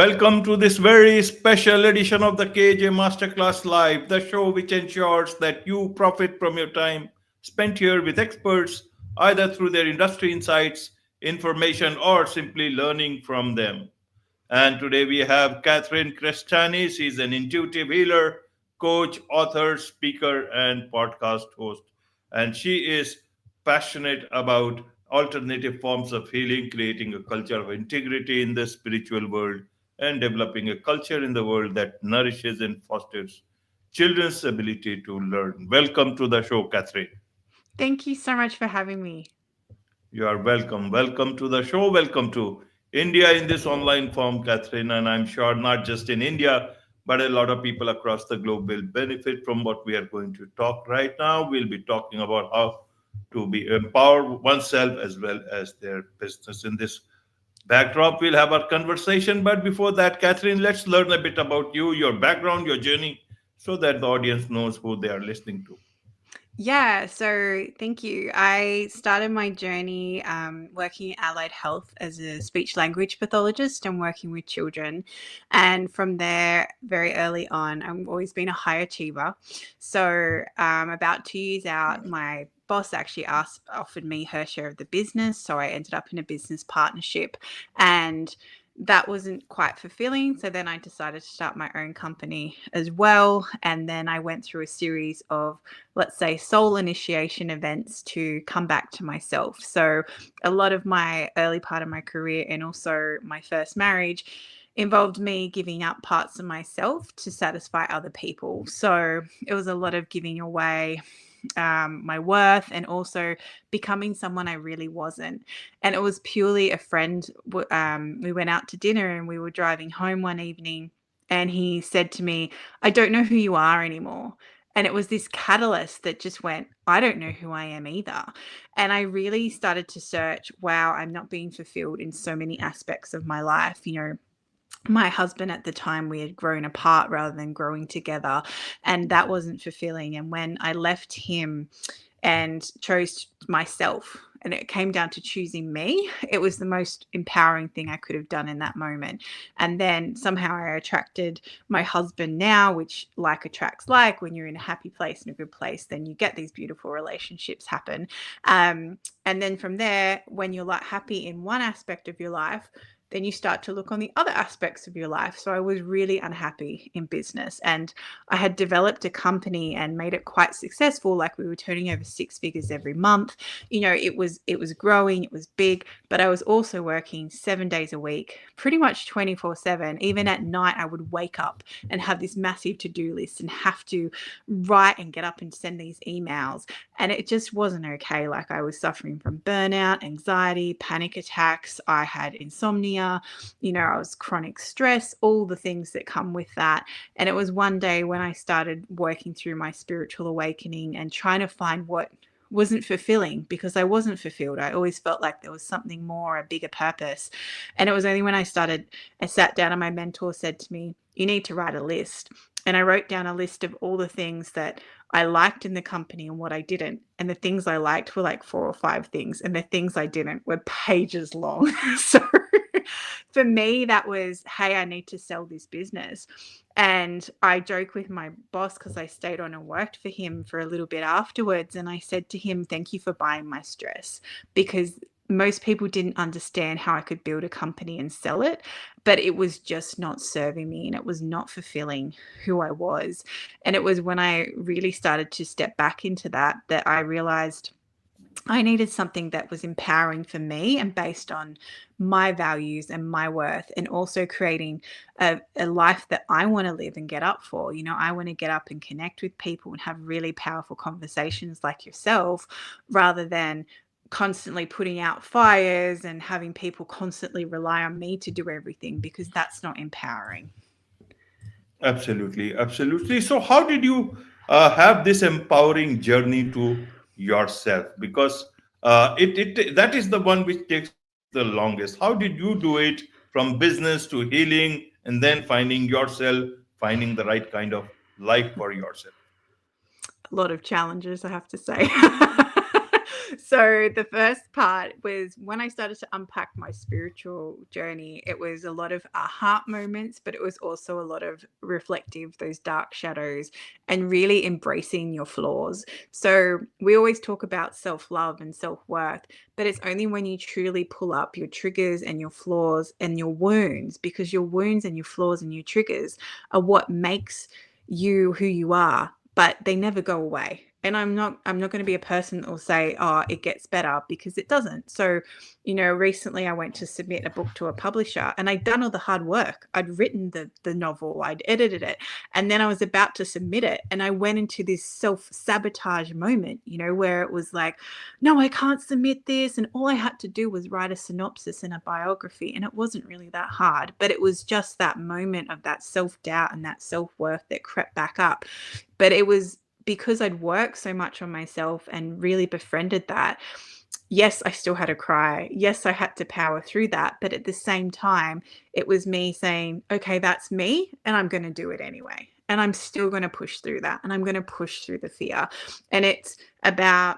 Welcome to this very special edition of the KJ Masterclass Live, the show which ensures that you profit from your time spent here with experts, either through their industry insights, information, or simply learning from them. And today we have Catherine Crestani. She's an intuitive healer, coach, author, speaker, and podcast host. And she is passionate about alternative forms of healing, creating a culture of integrity in the spiritual world, and developing a culture in the world that nourishes and fosters children's ability to learn. Welcome to the show, Catherine. Thank you so much for having me. You are welcome. Welcome to the show. Welcome to India in this online form, Catherine. And I'm sure not just in India, but a lot of people across the globe will benefit from what we are going to talk right now. We'll be talking about how to be empower oneself as well as their business. In this backdrop, we'll have our conversation. But before that, Catherine, let's learn a bit about you, your background, your journey, so that the audience knows who they are listening to. Yeah, so thank you. I started my journey working in allied health as a speech language pathologist and working with children. And from there, very early on, I've always been a high achiever. So, about 2 years out, my boss actually offered me her share of the business. So, I ended up in a business partnership. And that wasn't quite fulfilling. So then I decided to start my own company as well. And then I went through a series of, let's say, soul initiation events to come back to myself. So a lot of my early part of my career and also my first marriage involved me giving up parts of myself to satisfy other people. So it was a lot of giving away my worth and also becoming someone I really wasn't. And it was purely a friend. We went out to dinner and we were driving home one evening, and he said to me, "I don't know who you are anymore." And it was this catalyst that just went, I don't know who I am either. And I really started to search, wow, I'm not being fulfilled in so many aspects of my life. My husband at the time, we had grown apart rather than growing together, and that wasn't fulfilling. And when I left him and chose myself, and it came down to choosing me, it was the most empowering thing I could have done in that moment. And then somehow I attracted my husband now, which like attracts like. When you're in a happy place and a good place, then you get these beautiful relationships happen. And then from there, when you're like happy in one aspect of your life, then you start to look on the other aspects of your life. So I was really unhappy in business, and I had developed a company and made it quite successful. Like, we were turning over 6 figures every month. It was growing, it was big, but I was also working 7 days a week, pretty much 24/7. Even at night, I would wake up and have this massive to-do list and have to write and get up and send these emails. And it just wasn't okay. Like, I was suffering from burnout, anxiety, panic attacks. I had insomnia, I was chronic stress, all the things that come with that. And it was one day when I started working through my spiritual awakening and trying to find what wasn't fulfilling, because I wasn't fulfilled. I always felt like there was something more, a bigger purpose. And it was only when I sat down and my mentor said to me, "You need to write a list." And I wrote down a list of all the things that I liked in the company and what I didn't. And the things I liked were like 4 or 5 things, and the things I didn't were pages long. So for me, that was, hey, I need to sell this business. And I joke with my boss, because I stayed on and worked for him for a little bit afterwards. And I said to him, "Thank you for buying my stress," because most people didn't understand how I could build a company and sell it, but it was just not serving me and it was not fulfilling who I was. And it was when I really started to step back into that I realized I needed something that was empowering for me and based on my values and my worth, and also creating a life that I want to live and get up for. I want to get up and connect with people and have really powerful conversations like yourself, rather than constantly putting out fires and having people constantly rely on me to do everything, because that's not empowering. Absolutely, absolutely. So, how did you have this empowering journey to yourself? Because it that is the one which takes the longest. How did you do it from business to healing, and then finding yourself, finding the right kind of life for yourself? A lot of challenges, I have to say. So the first part was when I started to unpack my spiritual journey, it was a lot of aha moments, but it was also a lot of reflective, those dark shadows, and really embracing your flaws. So we always talk about self-love and self-worth, but it's only when you truly pull up your triggers and your flaws and your wounds, because your wounds and your flaws and your triggers are what makes you who you are, but they never go away. And I'm not going to be a person that will say, oh, it gets better, because it doesn't. So, recently I went to submit a book to a publisher, and I'd done all the hard work. I'd written the novel, I'd edited it, and then I was about to submit it, and I went into this self-sabotage moment, where it was like, no, I can't submit this, and all I had to do was write a synopsis and a biography, and it wasn't really that hard, but it was just that moment of that self-doubt and that self-worth that crept back up. But it was because I'd worked so much on myself and really befriended that. Yes, I still had a cry. Yes, I had to power through that. But at the same time, it was me saying, okay, that's me, and I'm going to do it anyway. And I'm still going to push through that. And I'm going to push through the fear. And it's about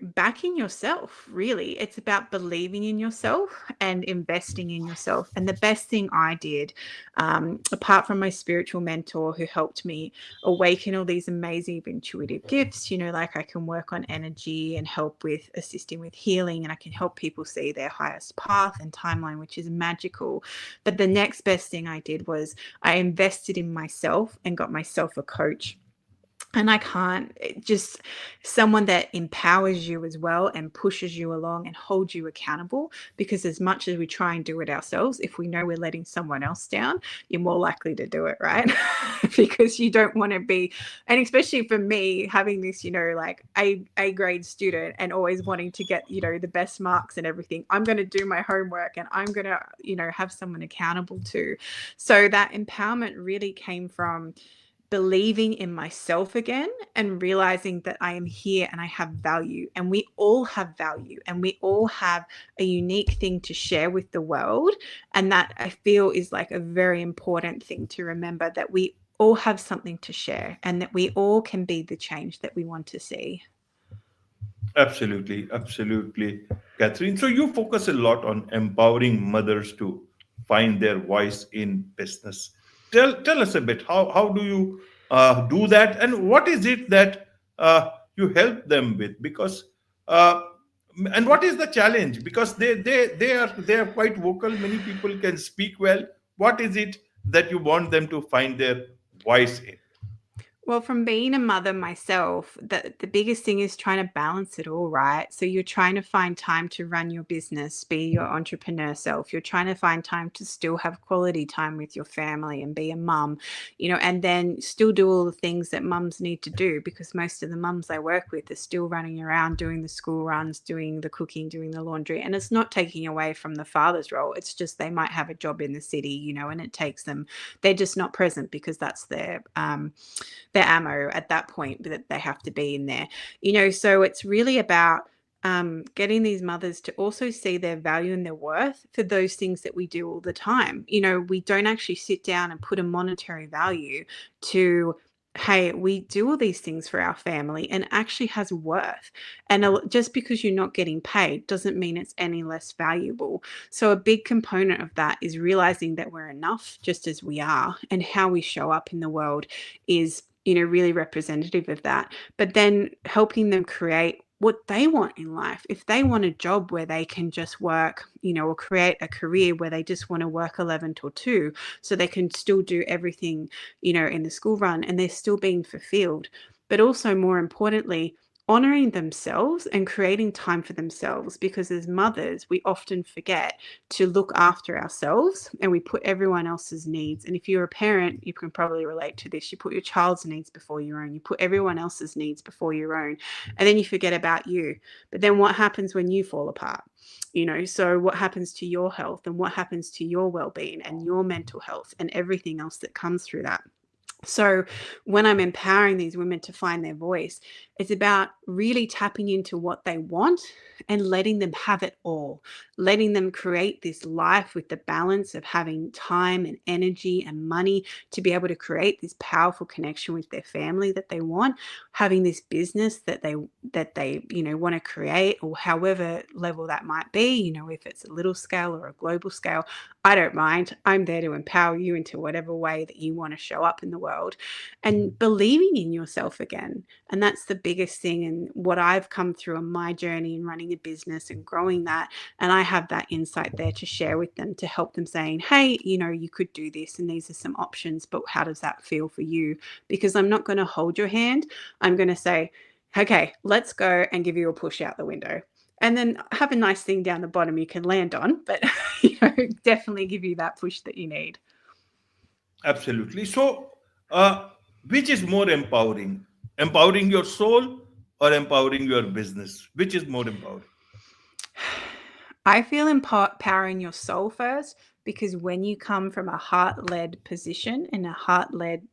backing yourself, really. It's about believing in yourself and investing in yourself. And the best thing I did, apart from my spiritual mentor who helped me awaken all these amazing intuitive gifts, like I can work on energy and help with assisting with healing, and I can help people see their highest path and timeline, which is magical. But the next best thing I did was I invested in myself and got myself a coach. And I can't, just someone that empowers you as well and pushes you along and holds you accountable. Because as much as we try and do it ourselves, if we know we're letting someone else down, you're more likely to do it, right? Because you don't want to be, and especially for me, having this, like a grade student and always wanting to get, the best marks and everything, I'm going to do my homework and I'm going to, have someone accountable to. So that empowerment really came from believing in myself again and realizing that I am here and I have value, and we all have value, and we all have a unique thing to share with the world. And that, I feel, is like a very important thing to remember, that we all have something to share and that we all can be the change that we want to see. Absolutely, absolutely, Catherine. So you focus a lot on empowering mothers to find their voice in business. Tell us a bit, how do you do that, and what is it that you help them with? Because and what is the challenge? Because they are quite vocal. Many people can speak well. What is it that you want them to find their voice in? Well, from being a mother myself, the biggest thing is trying to balance it all, right? So you're trying to find time to run your business, be your entrepreneur self. You're trying to find time to still have quality time with your family and be a mum, and then still do all the things that mums need to do, because most of the mums I work with are still running around doing the school runs, doing the cooking, doing the laundry. And it's not taking away from the father's role. It's just they might have a job in the city, and it takes them, they're just not present because that's their ammo at that point, that they have to be in there. So it's really about getting these mothers to also see their value and their worth for those things that we do all the time. We don't actually sit down and put a monetary value to, hey, we do all these things for our family and actually has worth. And just because you're not getting paid doesn't mean it's any less valuable. So a big component of that is realizing that we're enough just as we are, and how we show up in the world is really representative of that. But then helping them create what they want in life. If they want a job where they can just work, or create a career where they just want to work 11 till 2, so they can still do everything, in the school run, and they're still being fulfilled. But also, more importantly, honoring themselves and creating time for themselves, because as mothers, we often forget to look after ourselves and we put everyone else's needs. And if you're a parent, you can probably relate to this. You put your child's needs before your own. You put everyone else's needs before your own. And then you forget about you. But then what happens when you fall apart? So what happens to your health, and what happens to your well-being and your mental health and everything else that comes through that? So, when I'm empowering these women to find their voice, it's about really tapping into what they want and letting them have it all, letting them create this life with the balance of having time and energy and money to be able to create this powerful connection with their family that they want, having this business that they want to create, or however level that might be, if it's a little scale or a global scale. I don't mind. I'm there to empower you into whatever way that you want to show up in the world, and believing in yourself again. And that's the biggest thing. And what I've come through on my journey in running a business and growing that. And I have that insight there to share with them, to help them saying, hey, you could do this and these are some options, but how does that feel for you? Because I'm not going to hold your hand. I'm going to say, okay, let's go, and give you a push out the window, and then have a nice thing down the bottom you can land on, but definitely give you that push that you need. Absolutely. So, uh, which is more empowering? Empowering your soul or empowering your business? Which is more empowering? I feel empowering your soul first, because when you come from a heart led position and a heart led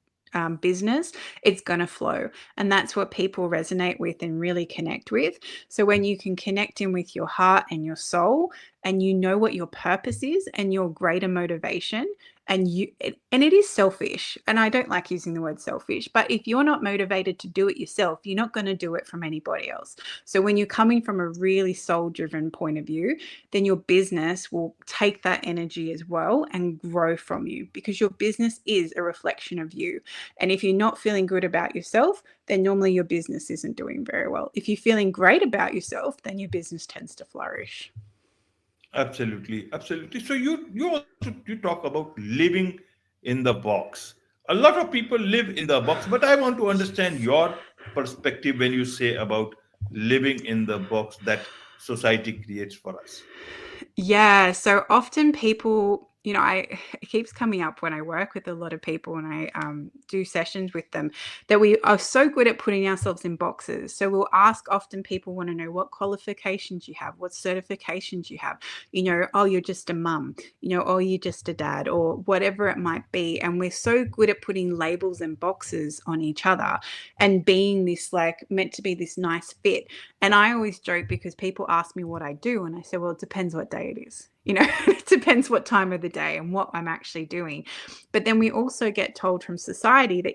business, it's going to flow. And that's what people resonate with and really connect with. So when you can connect in with your heart and your soul, and you know what your purpose is and your greater motivation, and it is selfish, and I don't like using the word selfish, but if you're not motivated to do it yourself, you're not going to do it from anybody else. So when you're coming from a really soul driven point of view, then your business will take that energy as well and grow from you, because your business is a reflection of you. And if you're not feeling good about yourself, then normally your business isn't doing very well. If you're feeling great about yourself, then your business tends to flourish. Absolutely, absolutely. So you talk about living in the box. A lot of people live in the box, but I want to understand your perspective when you say about living in the box that society creates for us. Yeah, so often people, it keeps coming up when I work with a lot of people and I do sessions with them, that we are so good at putting ourselves in boxes. So we'll ask, often people want to know what qualifications you have, what certifications you have, oh, you're just a mum, oh, you're just a dad, or whatever it might be. And we're so good at putting labels and boxes on each other and being this, like, meant to be this nice fit. And I always joke, because people ask me what I do, and I say, well, it depends what day it is. It depends what time of the day and what I'm actually doing. But then we also get told from society that,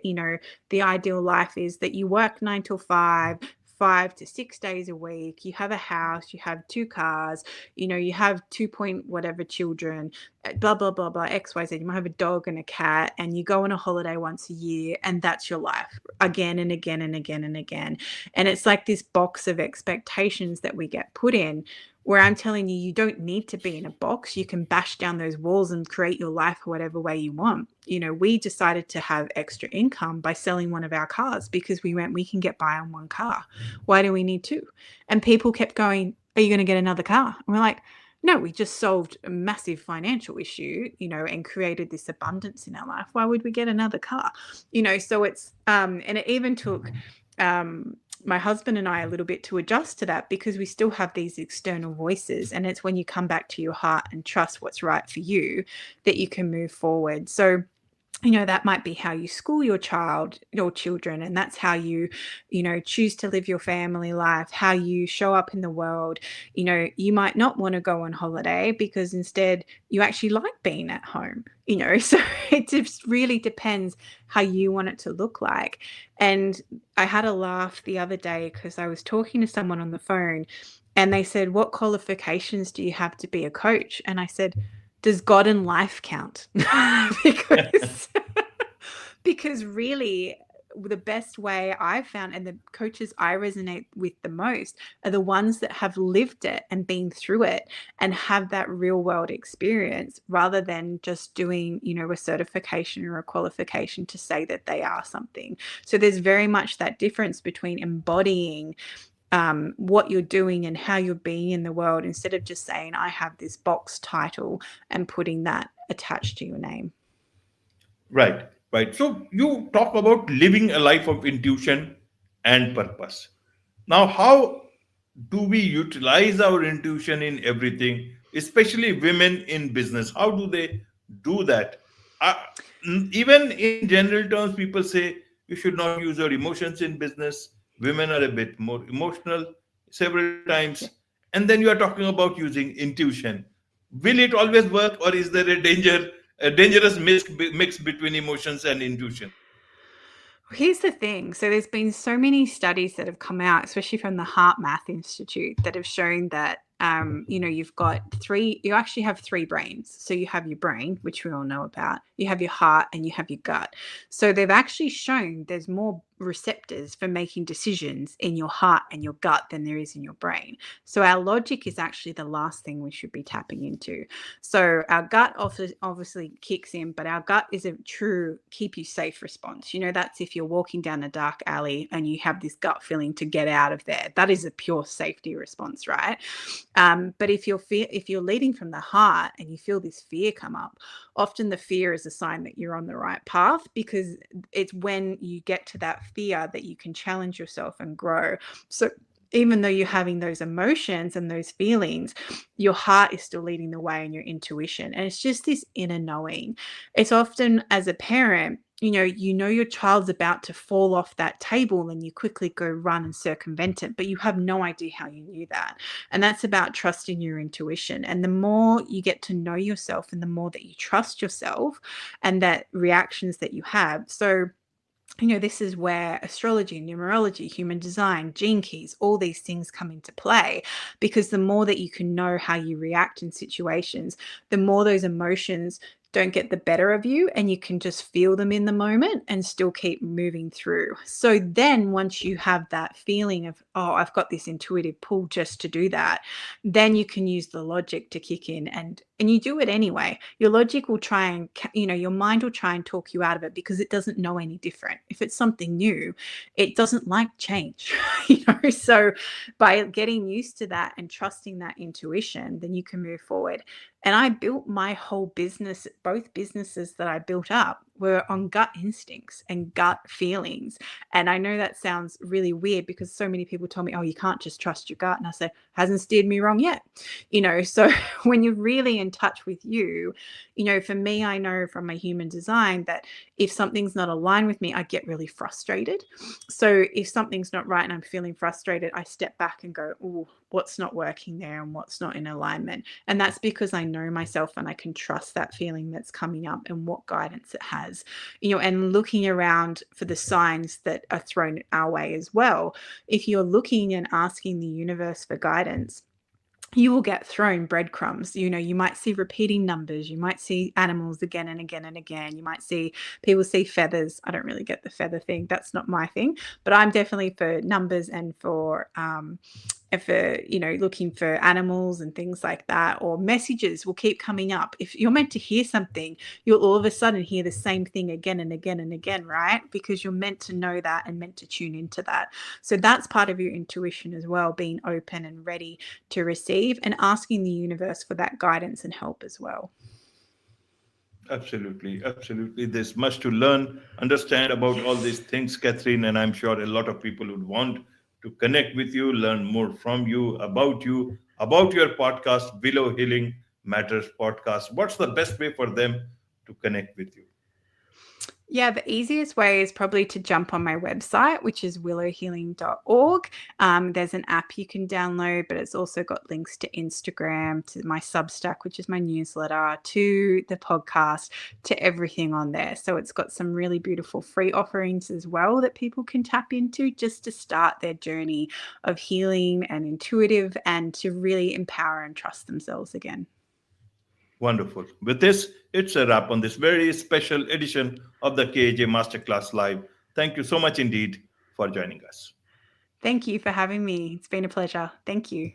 the ideal life is that you work 9 till 5, 5 to 6 days a week, you have a house, you have 2 cars, you have 2 point whatever children, blah, blah, blah, blah, XYZ. You might have a dog and a cat, and you go on a holiday once a year, and that's your life again and again and again and again. And it's like this box of expectations that we get put in, where I'm telling you, you don't need to be in a box. You can bash down those walls and create your life whatever way you want. We decided to have extra income by selling one of our cars, because we can get by on one car. Why do we need two? And people kept going, are you going to get another car? And we're like, no, we just solved a massive financial issue, and created this abundance in our life. Why would we get another car? So it's, and it even took, my husband and I a little bit to adjust to that, because we still have these external voices. And it's when you come back to your heart and trust what's right for you, that you can move forward. So, that might be how you school your children, and that's how you choose to live your family life, how you show up in the world. You might not want to go on holiday, because instead you actually like being at home. So it just really depends how you want it to look like. And I had a laugh the other day, because I was talking to someone on the phone, and they said, what qualifications do you have to be a coach? And I said, does God and life count? because because really, the best way I've found, and the coaches I resonate with the most, are the ones that have lived it and been through it and have that real world experience, rather than just doing, a certification or a qualification to say that they are something. So there's very much that difference between embodying what you're doing and how you're being in the world, instead of just saying, I have this box title, and putting that attached to your name. Right, right. So you talk about living a life of intuition and purpose. Now, how do we utilize our intuition in everything, especially women in business? How do they do that? uh, even in general terms, people say you should not use your emotions in business. Women are a bit more emotional several times. Yeah. And then you are talking about using intuition. Will it always work, or is there a dangerous mix between emotions and intuition? Here's the thing. So there's been so many studies that have come out, especially from the Heart Math Institute, that have shown that you've got three. You actually have three brains. So you have your brain, which we all know about. You have your heart, and you have your gut. So they've actually shown there's more receptors for making decisions in your heart and your gut than there is in your brain. So our logic is actually the last thing we should be tapping into. So our gut obviously kicks in, but our gut is a true keep you safe response. That's if you're walking down a dark alley and you have this gut feeling to get out of there. That is a pure safety response, right? But if you're leading from the heart and you feel this fear come up, often the fear is a sign that you're on the right path, because it's when you get to that fear that you can challenge yourself and grow. So even though you're having those emotions and those feelings, your heart is still leading the way and your intuition. And it's just this inner knowing. It's often, as a parent, you know your child's about to fall off that table and you quickly go run and circumvent it, but you have no idea how you knew that. And that's about trusting your intuition. And the more you get to know yourself and the more that you trust yourself and that reactions that you have. So this is where astrology, numerology, human design, gene keys, all these things come into play, because the more that you can know how you react in situations, the more those emotions don't get the better of you and you can just feel them in the moment and still keep moving through. So then once you have that feeling of, oh, I've got this intuitive pull just to do that, then you can use the logic to kick in, and you do it anyway. Your logic will try and your mind will try and talk you out of it because it doesn't know any different. If it's something new, it doesn't like change. So by getting used to that and trusting that intuition, then you can move forward. And I built my whole business, both businesses that I built up were on gut instincts and gut feelings. And I know that sounds really weird because so many people told me, oh, you can't just trust your gut. And I said, hasn't steered me wrong yet. So when you're really in touch with you, for me, I know from my human design that if something's not aligned with me, I get really frustrated. So if something's not right and I'm feeling frustrated, I step back and go, oh, what's not working there and what's not in alignment. And that's because I know myself and I can trust that feeling that's coming up and what guidance it has, and looking around for the signs that are thrown our way as well. If you're looking and asking the universe for guidance, you will get thrown breadcrumbs. You might see repeating numbers. You might see animals again and again and again. You might see people see feathers. I don't really get the feather thing. That's not my thing. But I'm definitely for numbers and for looking for animals and things like that, or messages will keep coming up. If you're meant to hear something, you'll all of a sudden hear the same thing again and again and again, right? Because you're meant to know that and meant to tune into that. So that's part of your intuition as well, being open and ready to receive and asking the universe for that guidance and help as well. Absolutely, absolutely. There's much to learn, understand about all these things, Catherine, and I'm sure a lot of people would want to connect with you, learn more from you, about your podcast, Below Healing Matters podcast. What's the best way for them to connect with you? Yeah, the easiest way is probably to jump on my website, which is willowhealing.org. There's an app you can download, but it's also got links to Instagram, to my Substack, which is my newsletter, to the podcast, to everything on there. So it's got some really beautiful free offerings as well that people can tap into just to start their journey of healing and intuitive and to really empower and trust themselves again. Wonderful. With this, it's a wrap on this very special edition of the KJ Masterclass Live. Thank you so much indeed for joining us. Thank you for having me. It's been a pleasure. Thank you.